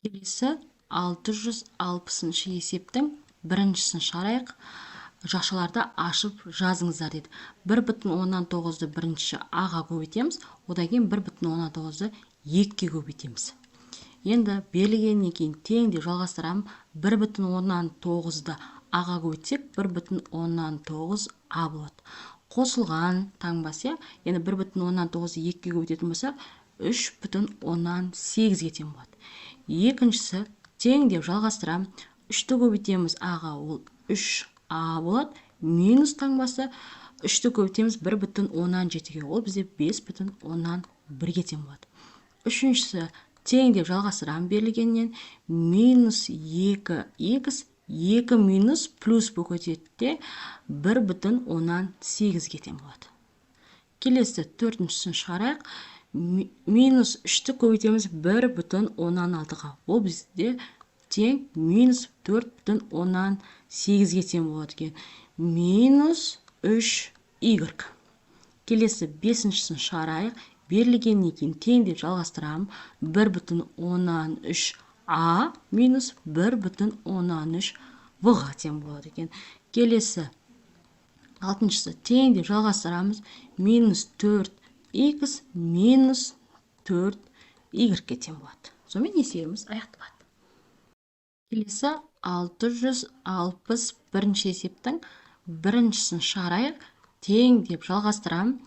Келесі 660 есептің біріншісін шығарайық. Жақшаларды ашып жазыңыздар деді. 1,9-ды бірінші аға көбейтеміз, одан кейін 1,9-ды 2-ге көбейтеміз. Енді берілгеннен кейін тең деп жалғастырамын. 1,9-ды аға көбейтсек 1,9 а болады. Қосылған таңбасы, енді 1,9-ды 2-ге көбейтетін болсақ 3,8 тең болады. Екіншісі тең деп жалғастырамын. 3-ті көбейтеміз аға, ол 3а болады. Минус таңбасы 3-ті көбейтеміз 1,7-ге, ол бізде 5,1-ге тең болады. Үшіншісі тең деп жалғастырамын берілгеннен. Минус 2х 2 минус плюс болып кетеді, 1,8-ге тең болады. Келесі төртіншісін шығарайық. Минус 3-ті көбейтеміз 1,16-ға. Ол бізде тең минус 4,8-ге тең болады екен. Минус 3y. Келесі бесіншісін шығарайық. Берілгеннен кейін тең деп жалғастырамын. 1,13а минус 1,13в-ға тең болады екен. Келесі алтыншысы тең деп жалғастырамыз. Минус 4х минус 4y-ге тең болады. Сонымен есебіміз аяқталады. Келесі 661 есептің біріншісін шығарайық. Тең деп жалғастырамын.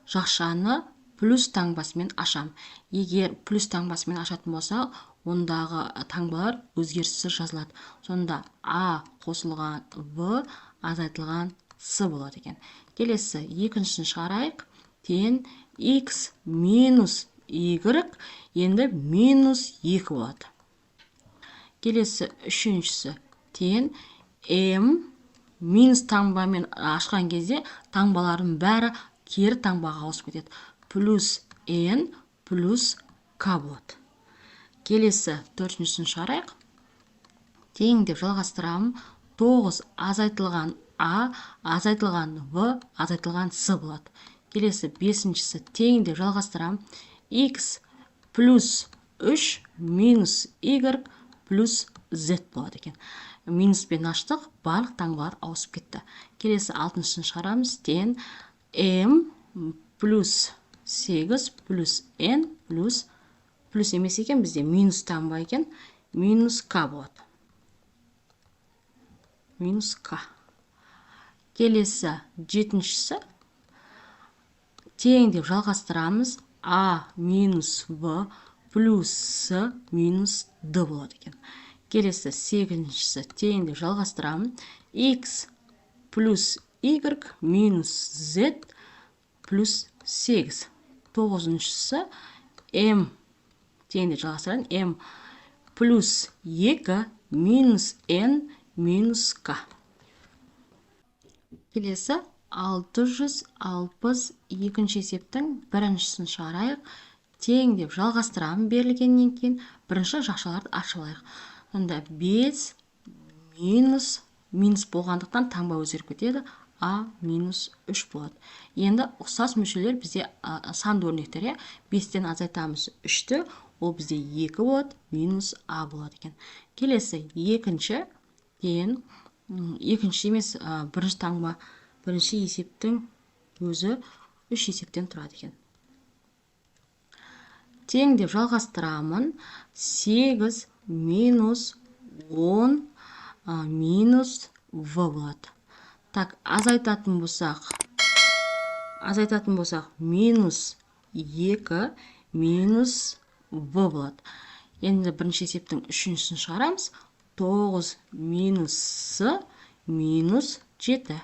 Жақшаны плюс таңбасымен ашам. Егер плюс таңбасымен ашатын болса, ондағы таңбалар өзгеріссіз жазылады. Сонда а қосылған в азайтылған с болады екен. Келесі екіншісін шығарайық. Тең x минус y, енді минус 2 болады. Келесі үшіншісі тең m минус таңбамен ашқан кезде таңбалардың бәрі кері таңбаға ауысып кетеді. Плюс n плюс k болады. Келесі төртіншісін шығарайық. Тең деп жалғастырамын. 9 азайтылған а азайтылған в азайтылған с болады. Келесі бесіншісі тең деп жалғастырамын. x плюс 3 минус y плюс z болады екен. Минуспен аштық, барлық таңбалар ауысып кетті. Келесі алтыншысын шығарамыз. Тең m плюс 8 плюс n плюс емес екен, бізде минус таңба екен. Минус k болады. Минус k. Келесі жетіншісі тең деп жалғастырамыз. а минус в плюс с минус д болады екен. Келесі сегізіншісі тең деп жалғастырамын. x плюс y минус z плюс 8. Тоғызыншысы m тең деп жалғастырамын. m плюс 2 минус n минус k. Келесі 662 есептің біріншісін шығарайық. Тең деп жалғастырамын берілгеннен кейін бірінші жақшаларды ашып алайық. Сонда 5 минус болғандықтан таңба өзгеріп кетеді. а минус 3 болады. Енді ұқсас мүшелер бізде санды өрнектер. 5-тен азайтамыз 3-ті, ол бізде 2 болады, минус а болады екен. Келесі екінші тең, екінші емес, бірінші таңба, бірінші есептің өзі 3 есептен тұрады екен. Тең деп жалғастырамын. 8 минус 10 минус в болады. Так, азайтатын болсақ минус 2 минус в болады. Енді бірінші есептің үшіншісін шығарамыз. 9 минус с минус 7.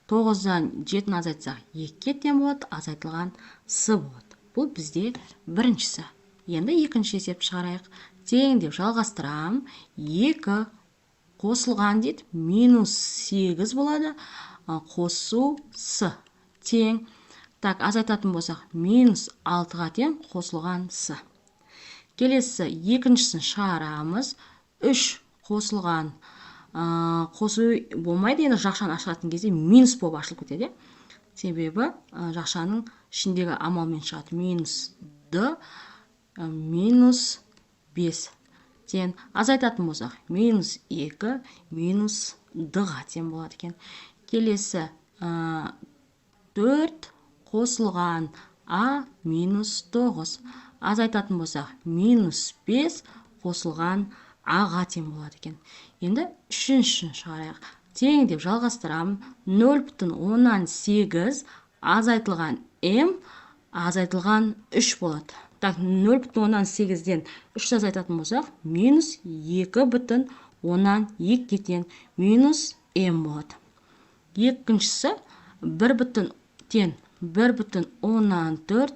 9-дан 7-ні азайтсақ 2-ге тең болады, азайтылған с болады. Бұл бізде біріншісі. Енді екінші есеп шығарайық. Тең деп жалғастырам. 2 қосылған дейді, минус 8 болады. Қосу с тең. Так, азайтатын болсақ, минус 6-ға тең, қосылған с. Келесі екіншісін шығарамыз. 3 қосылған қосу болмайды, енді жақшаны ашылатын кезде минус болып ашылып кетеді. Себебі жақшаның ішіндегі амалмен шығады. Минус д минус 5. тең азайтатын болсақ минус 2 минус d-ға тең болады екен. Келесі 4 қосылған а минус 9. Азайтатын болсақ минус 5 қосылған а-ға тең болады екен. Енді үшіншісін шығарайық. Тең деп жалғастырамын. 0,8 азайтылған м азайтылған 3 болады. Так, 0,8-ден 3 азайтатын болсақ, минус 2,2 тең минус м болады. Екіншісі 1,4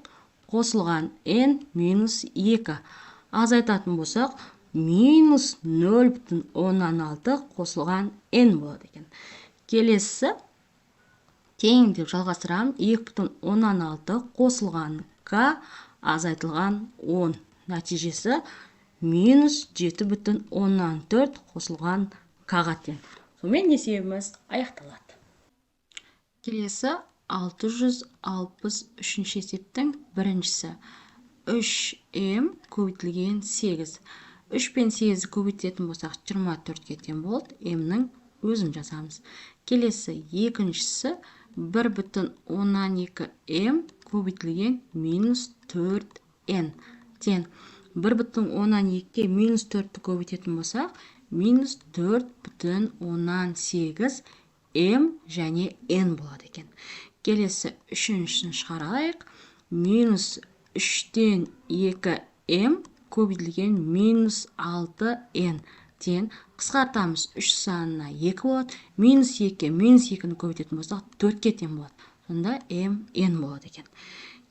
қосылған n минус 2. Азайтатын болсақ, минус 0,6 қосылған n болады екен. Келесі тең деп жалғастырамын. 2,6 қосылған к азайтылған 10. Нәтижесі минус 7,4 қосылған к-ға тең. Сонымен есебіміз аяқталады. Келесі 663 есептің біріншісі. 3m көбейтілген 8. 3 пен 8 көбейтетін болсақ 24-ке тең болады. М-нің өзін жазамыз. Келесі екіншісі 1,12m көбейтілген минус 4n тең. 1,12-ке минус 4-ті көбейтетін болсақ, минус 4,18 м және n болады екен. Келесі үшіншісін шығарайық. Минус 3-тен 2m көбейтілген минус 6n тең. Қысқартамыз, 3 санына 2 болады. Минус 2-ке минус 2-ні көбейтетін болсақ, 4-ке тең болады. Сонда м n болады екен.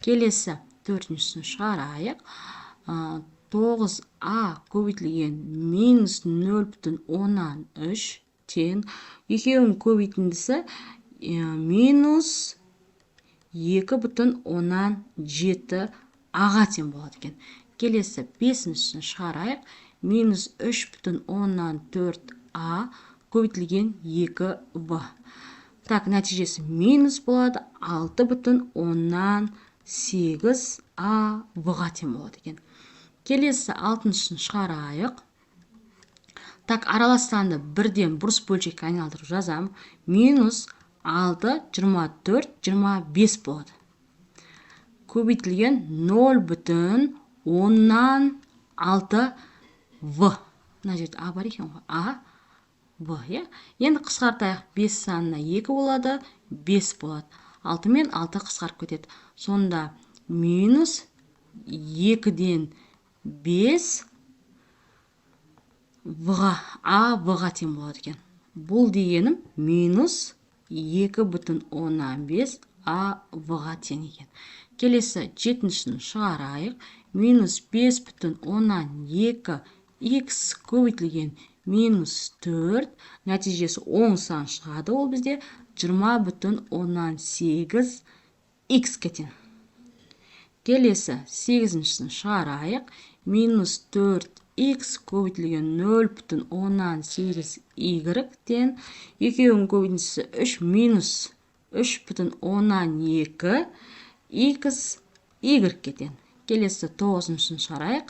Келесі төртіншісін шығарайық. 9а көбейтілген минус 0,13 тең. Екеуінің көбейтіндісі минус 2,17 а-ға тең болады екен. Келесі бесіншісін шығарайық. Минус 3,14 а көбейтілген 2в. Так, нәтижесі минус болады 6,18 а-ға тең болады екен. Келесі алтыншысын шығарайық. Так, араластанды бірден бұрыс бөлшекке айналдырып жазам. Минус 6, 24, 25 болады. Көбейтілген 0,16 в. Мына жерде а бар екен ғой. А, в. Енді қысқартайық. 5 санына 2 болады, 5 болады. 6 мен 6 қысқарып кетеді. Сонда минус 2-ден 5 а в-ға тең болады екен. Бұл дегенім минус 2,15 а в-ға тең екен. Келесі жетіншісін шығарайық. Минус 5,12 x көбейтілген минус 4. Нәтижесі оң сан шығады. Ол бізде 20,18 x-ке тең. Келесі 8-шісін шығарайық. Минус 4x көбейтілген 0,18 y тең. Екеуінің көбейтіндісі 3 минус 3,12 x y-ке тең. Келесі 9-шысын шығарайық.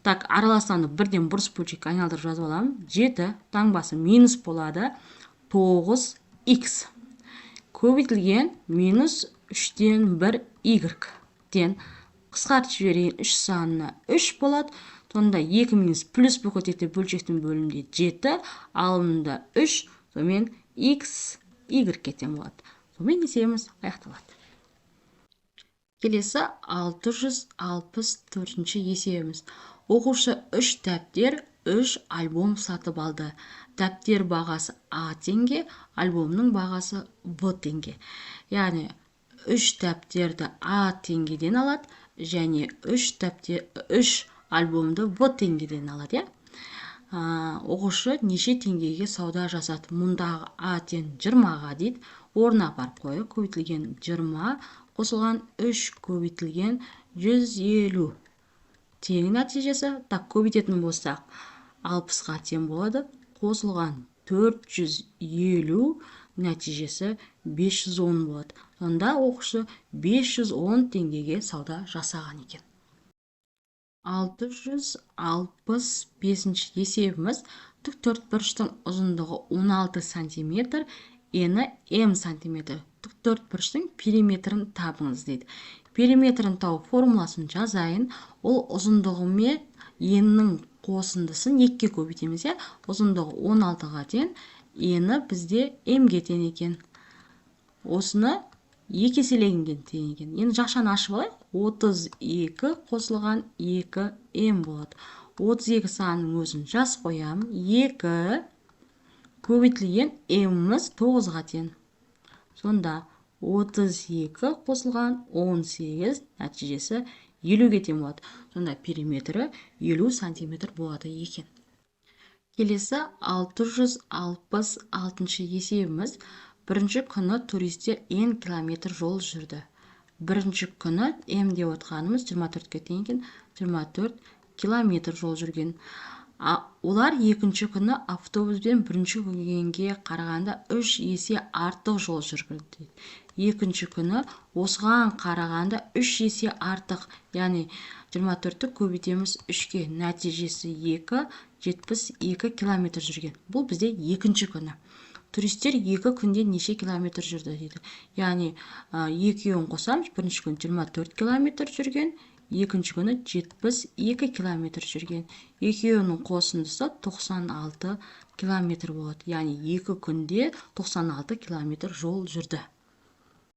Так, араластанды бірден бұрыс бөлшекке айналдырып жазып аламын. 7 таңбасы минус болады 9x. Көбейтілген минус 3-тен 1 y тең. Қысқартып жіберейін, 3 санына 3 болады. Сонда 2 минус плюс болып кетеді, бөлшектің бөлімінде 7, алымында 3, сонымен x y-ке тең болады. Сонымен есебіміз аяқталады. Келесі 664-ші есебіміз. Оқушы 3 дәптер, 3 альбом сатып алды. Дәптер бағасы а теңге, альбомның бағасы в теңге. Яғни 3 дәптерді а теңгеден алады, және 3 альбомды в теңгеден алады. Оқушы неше теңгеге сауда жасады? Мұндағы а тең 20-ға дейді. Орнына апарып қойып, көбейтілген 20 қосылған 3 көбейтілген 150 тең. Нәтижесі, так, көбейтетін болсақ 60-ға тең болады. Қосылған 450, нәтижесі 510 болады. Сонда оқушы 510 теңгеге сауда жасаған екен. 665 есебіміз тіктөртбұрыштың ұзындығы 16 сантиметр, ені м сантиметр. Тіктөртбұрыштың периметрін табыңыз дейді. Периметрін тауып формуласын жазайын. Ол ұзындығы мен еннің қосындысын 2-ке көбейтеміз. Ұзындығы 16-ға тең, ені бізде м-ге тең екен. Осыны 2 еселегенге тең екен. Енді жақшаны ашып алайық. 32 қосылған 2 м болады. 32 санының өзін жаз қоям. 2 көбейтілген м-міз 9-ға тең. Сонда 32 қосылған 18 нәтижесі 50-ге тең болады. Сонда периметрі 50 сантиметр болады екен. Келесі 666 есебіміз. Бірінші күні туристер n километр жол жүрді. Бірінші күні м деп отқанымыз 24-ке тең екен, 24 километр жол жүрген. Олар екінші күні автобуспен бірінші күнге қарағанда 3 есе артық жол жүрді. Екінші күні осыған қарағанда 3 есе артық, яғни 24-ті көбейтеміз 3-ке, нәтижесі 2, 72 километр жүрген. Бұл бізде екінші күні. Туристер 2 күнде неше километр жүрді дейді. Яғни екеуін қосамыз, бірінші күн 24 километр жүрген, екінші күні 72 километр жүрген. Екеуінің қосындысы 96 километр болады. Яғни 2 күнде 96 километр жол жүрді.